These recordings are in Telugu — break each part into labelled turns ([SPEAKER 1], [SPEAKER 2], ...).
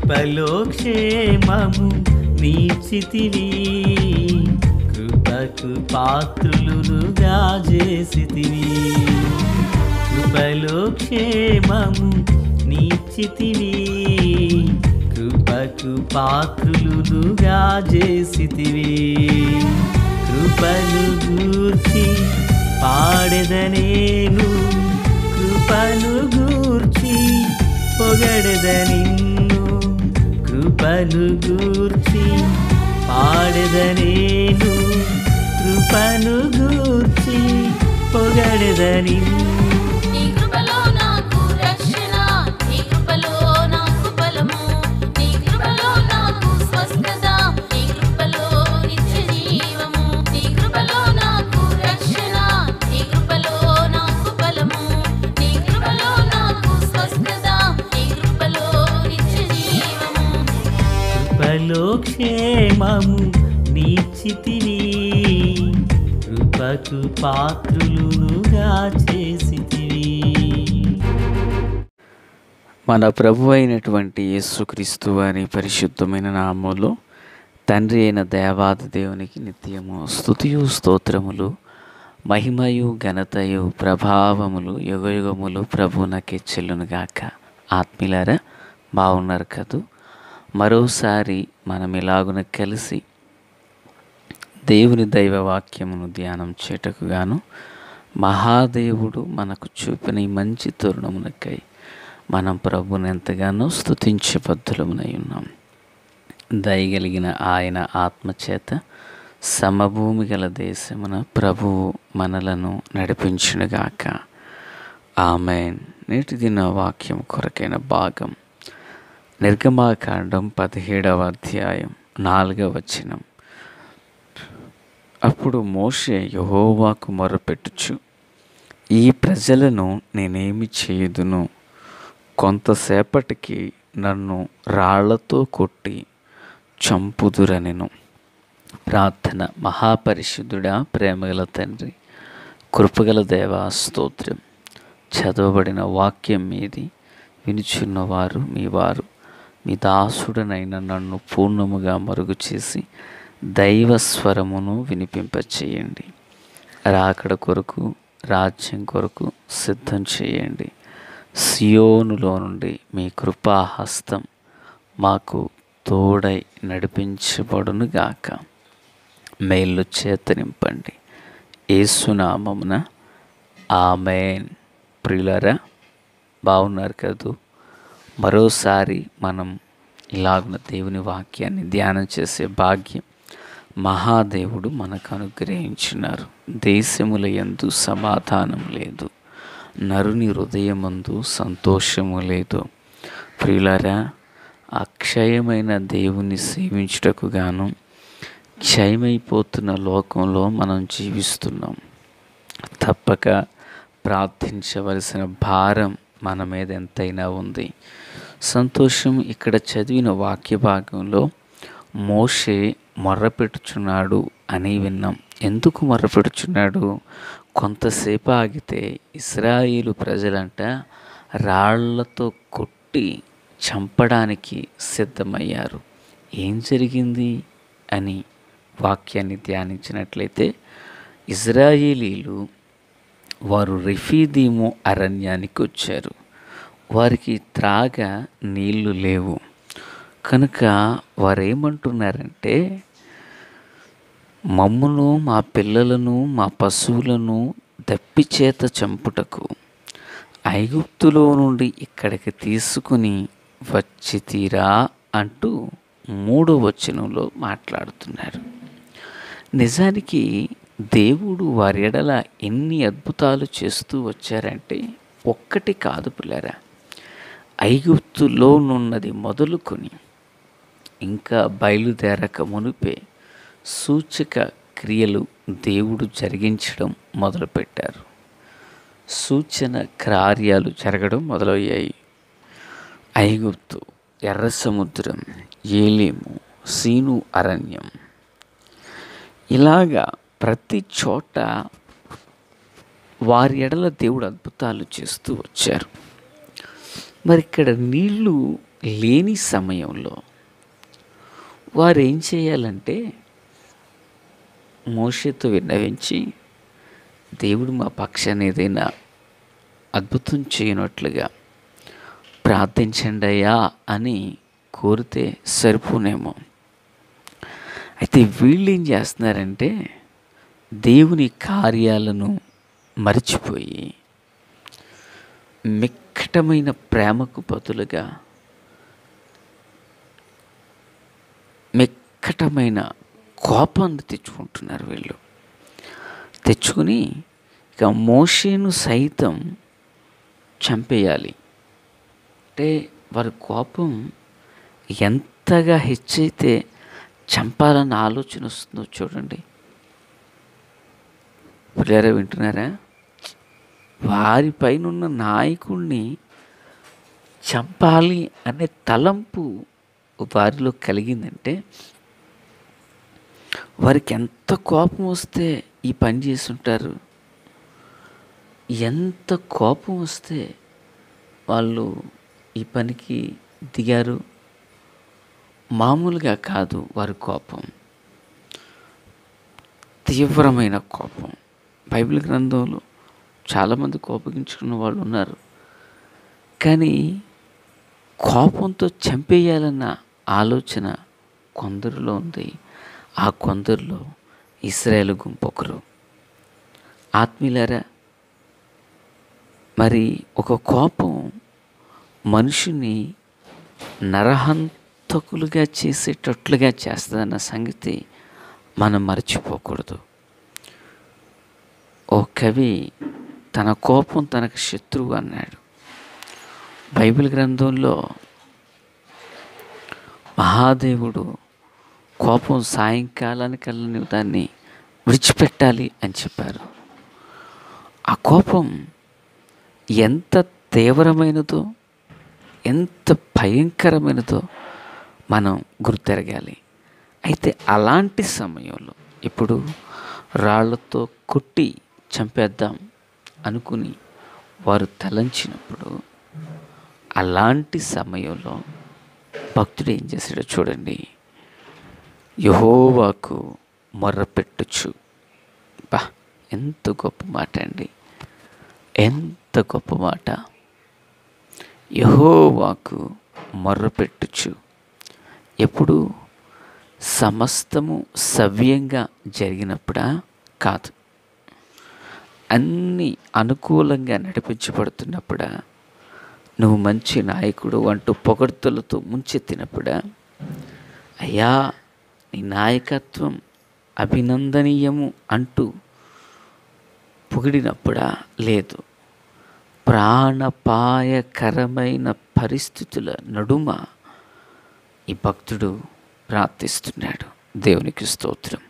[SPEAKER 1] కృపలో క్షేమము నీచితివి, కృపకు పాత్రులుగా చేసితివి. కృపలో క్షేమము నీచితివి, కృపకు పాత్రులుగా చేసితివి. కృపను గూర్చి పాడెదనేను, కృపను గూర్చి పొగడెద నిన్ను. కృపను గూర్చి పాడెదనేను, కృపను గూర్చి పొగడెద నిన్ను. కృపలో క్షేమము నీచితివి, కృపకు పాత్రులుగా చేసితివి.
[SPEAKER 2] మన ప్రభు అయినటువంటి యేసుక్రీస్తు వారి పరిశుద్ధమైన నామములో తండ్రి అయిన దేవాది దేవునికి నిత్యము స్తుతియు స్తోత్రములు, మహిమయు ఘనతయు ప్రభావములు యుగయుగములు ప్రభువునకే చెల్లునుగాక. ఆత్మీయులారా, బాగున్నారు కదూ? మరోసారి మనం ఇలాగున కలిసి దేవుని దైవ వాక్యమును ధ్యానం చేటకు గాను మహాదేవుడు మనకు చూపిన ఈ మంచి తరుణమునకై మనం ప్రభుని ఎంతగానో స్తుతించే బద్ధులమునై ఉన్నాం. దయగలిగిన ఆయన ఆత్మచేత సమభూమి గల దేశమున ప్రభువు మనలను నడిపించునుగాక. ఆమేన్. నేటి దిన వాక్యం కొరకైన భాగం నిర్గమాకాండం 17వ అధ్యాయం 4వ వచనం. అప్పుడు మోషే యెహోవాకు మొరపెట్టుచు, ఈ ప్రజలను నేనేమి చేయుదును? కొంతసేపటికి నన్ను రాళ్లతో కొట్టి చంపుదురనెను. ప్రార్థన. మహాపరిశుద్ధుడా, ప్రేమగల తండ్రి, కృపగల దేవా, స్తోత్రం. చదవబడిన వాక్యం మీది, వినుచున్నవారు మీ వారు. మీ దాసుడనైన నన్ను పూర్ణముగా మరుగు చేసి దైవస్వరమును వినిపింపచేయండి. రాకడ కొరకు, రాజ్యం కొరకు సిద్ధం చేయండి. సియోనులో నుండి మీ కృపాహస్తం మాకు తోడై నడిపించబడునుగాక. మేళ్ళు చేత నింపండి. యేసునామమున ఆమేన్. ప్రియులారా, బాగున్నారు కదూ? మరోసారి మనం ఇలాగున్న దేవుని వాక్యాన్ని ధ్యానం చేసే భాగ్యం మహాదేవుడు మనకు అనుగ్రహించినారు. దేశముల యందు సమాధానం లేదు, నరుని హృదయమందు సంతోషము లేదు. ప్రియులారా, అక్షయమైన దేవుని సేవించుటకు గాను క్షయమైపోతున్న లోకంలో మనం జీవిస్తున్నాం. తప్పక ప్రార్థించవలసిన భారం మన మీద ఎంతైనా ఉంది. సంతోషం. ఇక్కడ చదివిన వాక్య భాగంలో మోషే మొర్రపెట్టుచున్నాడు అని విన్నాం. ఎందుకు మొర్రపెట్టుచున్నాడు? కొంతసేపు ఆగితే ఇశ్రాయేలు ప్రజలంట రాళ్లతో కొట్టి చంపడానికి సిద్ధమయ్యారు. ఏం జరిగింది అని వాక్యాన్ని ధ్యానించినట్లయితే, ఇశ్రాయేలీలు వారు రెఫీదీము అరణ్యానికి వచ్చారు. వారికి త్రాగ నీళ్లు లేవు. కనుక వారేమంటున్నారంటే, మమ్మును, మా పిల్లలను, మా పశువులను దప్పిచేత చంపుటకు ఐగుప్తులో నుండి ఇక్కడికి తీసుకుని వచ్చి తీరా అంటూ 3వ వచనంలో మాట్లాడుతున్నారు. నిజానికి దేవుడు వారి ఎడల ఎన్ని అద్భుతాలు చేస్తూ వచ్చారంటే ఒక్కటి కాదు పిల్లరా. ఐగుప్తులోనున్నది మొదలుకొని ఇంకా బయలుదేరక మునిపే సూచక క్రియలు దేవుడు జరిగించడం మొదలుపెట్టారు. సూచన కార్యాలు జరగడం మొదలయ్యాయి. ఐగుప్తు, ఎర్ర సముద్రం, ఏలీము, సీను అరణ్యం, ఇలాగా ప్రతి చోట వారి ఎడల దేవుడు అద్భుతాలు చేస్తూ వచ్చారు. మరి ఇక్కడ నీళ్లు లేని సమయంలో వారు ఏం చేయాలంటే మోషేతో విన్నవించి, దేవుడు మా పక్షాన ఏదైనా అద్భుతం చేయనట్లుగా ప్రార్థించండి అయ్యా అని కోరితే సరిపోనేమో. అయితే వీళ్ళు ఏం చేస్తున్నారంటే దేవుని కార్యాలను మర్చిపోయి మిక్కటమైన ప్రేమకు బదులుగా మిక్కటమైన కోపాన్ని తెచ్చుకుంటున్నారు. వీళ్ళు తెచ్చుకుని ఇక మోషేను సైతం చంపేయాలి అంటే వారి కోపం ఎంతగా హెచ్చైతే చంపాలన్న ఆలోచన వస్తుందో చూడండి. పిల్లరా, వింటున్నారా? వారిపైన ఉన్న నాయకుడిని చంపాలి అనే తలంపు వారిలో కలిగిందంటే వారికి ఎంత కోపం వస్తే ఈ పని చేస్తుంటారు. ఎంత కోపం వస్తే వాళ్ళు ఈ పనికి దిగారు. మామూలుగా కాదు వారి కోపం, తీవ్రమైన కోపం. బైబిల్ గ్రంథంలో చాలామంది కోపగించుకున్న వాళ్ళు ఉన్నారు. కానీ కోపంతో చంపేయాలన్న ఆలోచన కొందరిలో ఉంది. ఆ కొందరిలో ఇశ్రాయేలు గుంపు ఒకరు. ఆత్మీయులారా, మరి ఒక కోపం మనుషుని నరహంతకులుగా చేసేటట్లుగా చేస్తుందన్న సంగతి మనం మర్చిపోకూడదు. ఓ కవి తన కోపం తనకు శత్రువు అన్నాడు. బైబిల్ గ్రంథంలో మహాదేవుడు కోపం సాయంకాలానికల్లా నువ్వు దాన్ని విడిచిపెట్టాలి అని చెప్పారు. ఆ కోపం ఎంత తీవ్రమైనదో, ఎంత భయంకరమైనదో మనం గుర్తెరగాలి. అయితే అలాంటి సమయంలో ఇప్పుడు రాళ్లతో కొట్టి చంపేద్దాం అనుకుని వారు తలంచినప్పుడు, అలాంటి సమయంలో భక్తుడు ఏం చేశాడో చూడండి. యెహోవాకు మొర్రపెట్టుచు. బా, ఎంత గొప్ప మాట అండి! ఎంత గొప్ప మాట! యెహోవాకు మొర్రపెట్టుచు. ఎప్పుడు? సమస్తము సవ్యంగా జరిగినప్పుడా? కాదు. అన్నీ అనుకూలంగా నడిపించబడుతున్నప్పుడా? నువ్వు మంచి నాయకుడు అంటూ పొగడ్తలతో ముంచెత్తినప్పుడా? అయ్యా, నీ నాయకత్వం అభినందనీయము అంటూ పొగిడినప్పుడా? లేదు. ప్రాణపాయకరమైన పరిస్థితుల నడుమ ఈ భక్తుడు ప్రార్థిస్తున్నాడు. దేవునికి స్తోత్రం.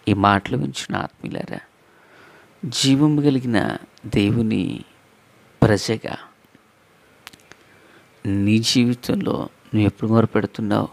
[SPEAKER 2] ఈ మాటలు వించిన ఆత్మీయులారా, జీవము కలిగిన దేవుని ప్రజగా నీ జీవితంలో నువ్వు ఎప్పుడు మొరపెడుతున్నావు?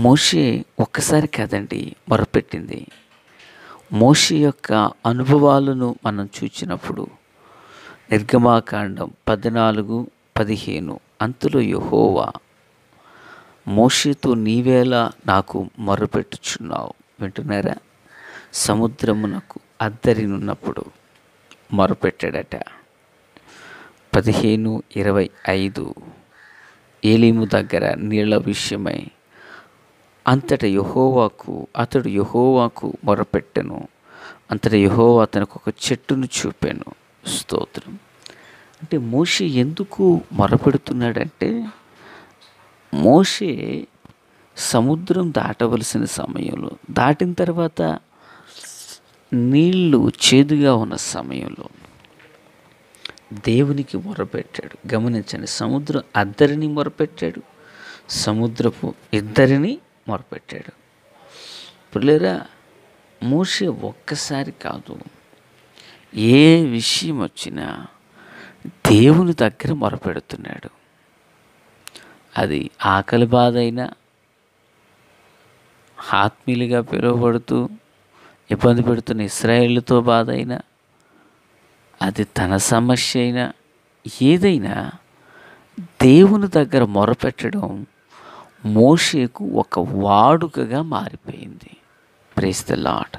[SPEAKER 2] మోషే ఒక్కసారి కాదండి మొరపెట్టింది. మోషే యొక్క అనుభవాలను మనం చూచినప్పుడు నిర్గమాకాండం 14:15 అంతలో యెహోవా మోషేతో నీవేలా నాకు మొరపెట్టుచున్నావు? వింటున్నారా? సముద్రమునకు అద్దరినున్నప్పుడు మొరపెట్టాడట. 15:25 ఏలీము దగ్గర నీళ్ల విషయమై అతడు యెహోవాకు మొరపెట్టెను. అంతటా యెహోవా అతనికి ఒక చెట్టును చూపాను. స్తోత్రం. అంటే మోషే ఎందుకు మొరపెడుతున్నాడంటే, మోషే సముద్రం దాటవలసిన సమయంలో, దాటిన తర్వాత నీళ్లు చేదుగా ఉన్న సమయంలో దేవునికి మొరపెట్టాడు. గమనించండి, సముద్రం అద్దరిని మొరపెట్టాడు, సముద్రపు ఇద్దరిని మొరపెట్టాడు. పిల్లరా, మోషే ఒక్కసారి కాదు, ఏ విషయం వచ్చినా దేవుని దగ్గర మొరపెడుతున్నాడు. అది ఆకలి బాధ అయినా, ఆత్మీయులుగా పిలువబడుతూ ఇబ్బంది పెడుతున్న ఇశ్రాయేలుతో బాధ అయినా, అది తన సమస్య అయినా, ఏదైనా దేవుని దగ్గర మొరపెట్టడం మోషేకు ఒక వాడుకగా మారిపోయింది. Praise the Lord.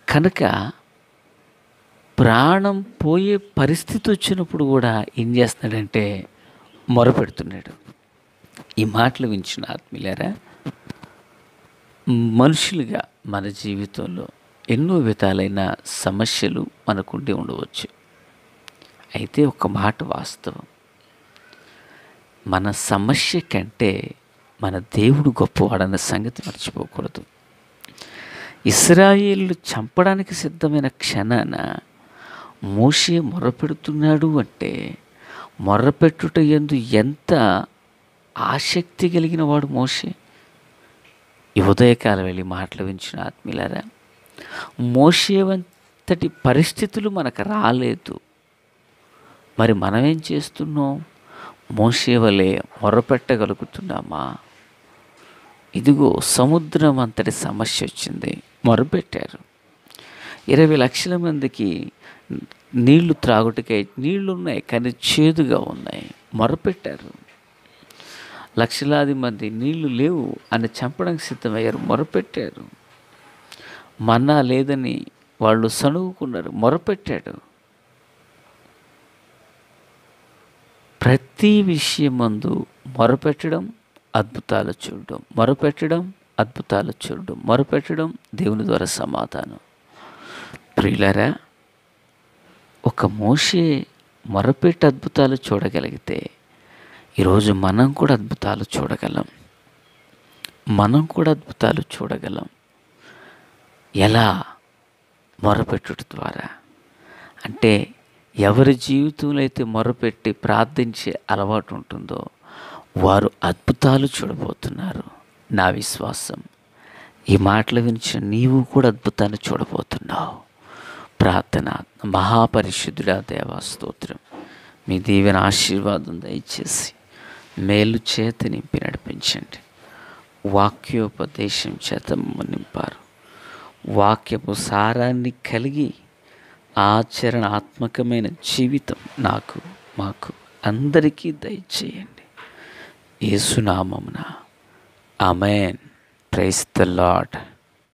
[SPEAKER 2] కనుక ప్రాణం పోయే పరిస్థితి వచ్చినప్పుడు కూడా ఏం చేస్తున్నాడంటే మొరపెడుతున్నాడు. ఈ మాటలు వించిన ఆత్మీయులారా, మనుషులుగా మన జీవితంలో ఎన్నో విధాలైన సమస్యలు మనకుండి ఉండవచ్చు. అయితే ఒక మాట వాస్తవం, మన సమస్య కంటే మన దేవుడు గొప్పవాడన్న సంగతి మర్చిపోకూడదు. ఇశ్రాయేలు చంపడానికి సిద్ధమైన క్షణాన మోషే మొర్రపెడుతున్నాడు అంటే మొర్రపెట్టుట యందు ఎంత ఆసక్తి కలిగిన వాడు మోషే. ఈ ఉదయకాలం వెళ్ళి మాటలు వించిన ఆత్మీయులారా, మోషే వంతటి పరిస్థితులు మనకు రాలేదు. మరి మనమేం చేస్తున్నాం? మోషే వలె మొరపెట్టగలుగుతున్నామా? ఇదిగో సముద్రం అంతటి సమస్య వచ్చింది, మొరపెట్టారు. 20 లక్షల మందికి నీళ్లు త్రాగుటకై నీళ్లు ఉన్నాయి కానీ చేదుగా ఉన్నాయి, మొరపెట్టారు. లక్షలాది మంది నీళ్లు లేవు అని చంపడానికి సిద్ధమయ్యారు, మొరపెట్టారు. మన్నా లేదని వాళ్ళు సణుగుకున్నారు, మొరపెట్టాడు. ప్రతి విషయం ముందు మొరపెట్టడం, అద్భుతాలు చూడడం, మొరపెట్టడం, అద్భుతాలు చూడడం, మొరపెట్టడం, దేవుని ద్వారా సమాధానం. ప్రియులారా, ఒక మోషే మొరపెట్టి అద్భుతాలు చూడగలిగితే ఈరోజు మనం కూడా అద్భుతాలు చూడగలం. మనం కూడా అద్భుతాలు చూడగలం. ఎలా? మొరపెట్టుట ద్వారా. అంటే ఎవరి జీవితంలో అయితే మొరపెట్టి ప్రార్థించే అలవాటు ఉంటుందో వారు అద్భుతాలు చూడబోతున్నారు. నా విశ్వాసం, ఈ మాటలు వినిచిన నీవు కూడా అద్భుతాన్ని చూడబోతున్నావు. ప్రార్థన. మహాపరిశుద్ధుడా దేవా స్తోత్రం, మీ దీవెన ఆశీర్వాదం దయచేసి మేలు చేత నింపి నడిపించండి. వాక్యోపదేశం చేత నింపారు. వాక్యపు సారాన్ని కలిగి ఆచరణాత్మకమైన జీవితం నాకు, మాకు అందరికీ దయచేయండి. యేసు నామమున ఆమేన్. Praise the lord.